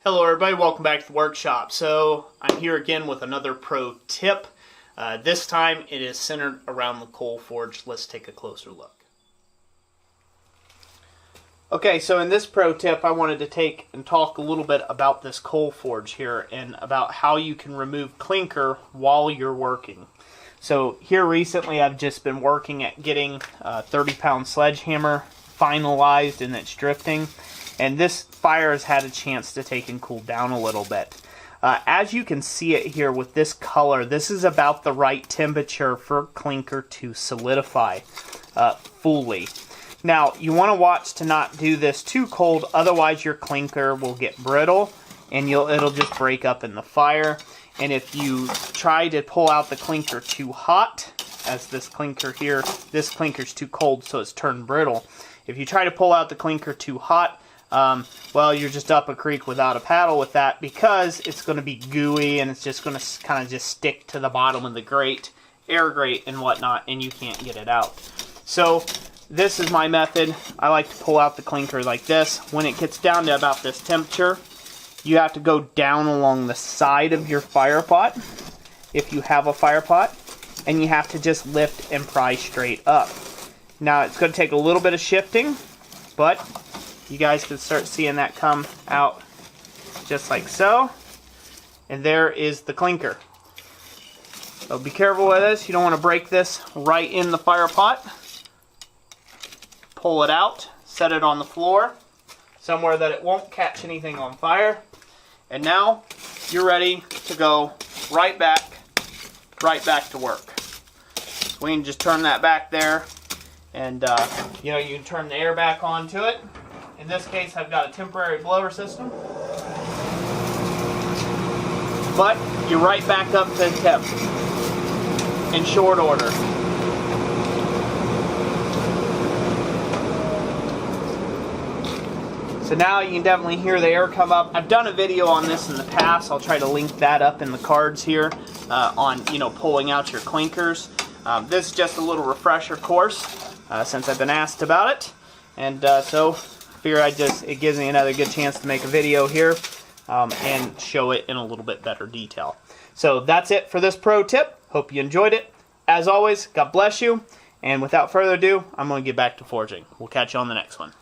Hello everybody, welcome back to the workshop. So I'm here again with another pro tip. This time it is centered around the coal forge. Let's take a closer look. Okay, so in this pro tip I wanted to take and talk a little bit about this coal forge here and about how you can remove clinker while you're working. So here recently I've just been working at getting a 30-pound sledgehammer finalized and it's drifting. And this fire has had a chance to take and cool down a little bit. As you can see it here with this color, this is about the right temperature for clinker to solidify fully. Now, you want to watch to not do this too cold, otherwise your clinker will get brittle and it'll just break up in the fire. And if you try to pull out the clinker too hot, as this clinker here, this clinker's too cold so it's turned brittle. If you try to pull out the clinker too hot, well, you're just up a creek without a paddle with that, because it's going to be gooey and it's just going to kind of just stick to the bottom of the grate, air grate and whatnot, and you can't get it out. So this is my method. I like to pull out the clinker like this. When it gets down to about this temperature, you have to go down along the side of your fire pot, if you have a fire pot, and you have to just lift and pry straight up. Now it's going to take a little bit of shifting, but you guys can start seeing that come out just like so. And there is the clinker. So be careful with this. You don't want to break this right in the fire pot. Pull it out. Set it on the floor somewhere that it won't catch anything on fire. And now you're ready to go right back to work. So we can just turn that back there. And you can turn the air back onto it. In this case, I've got a temporary blower system. But you're right back up to temp in short order. So now you can definitely hear the air come up. I've done a video on this in the past. I'll try to link that up in the cards here on pulling out your clinkers. This is just a little refresher course since I've been asked about it, and so it gives me another good chance to make a video here and show it in a little bit better detail. So that's it for this pro tip. Hope you enjoyed it. As always, God bless you. And without further ado, I'm going to get back to forging. We'll catch you on the next one.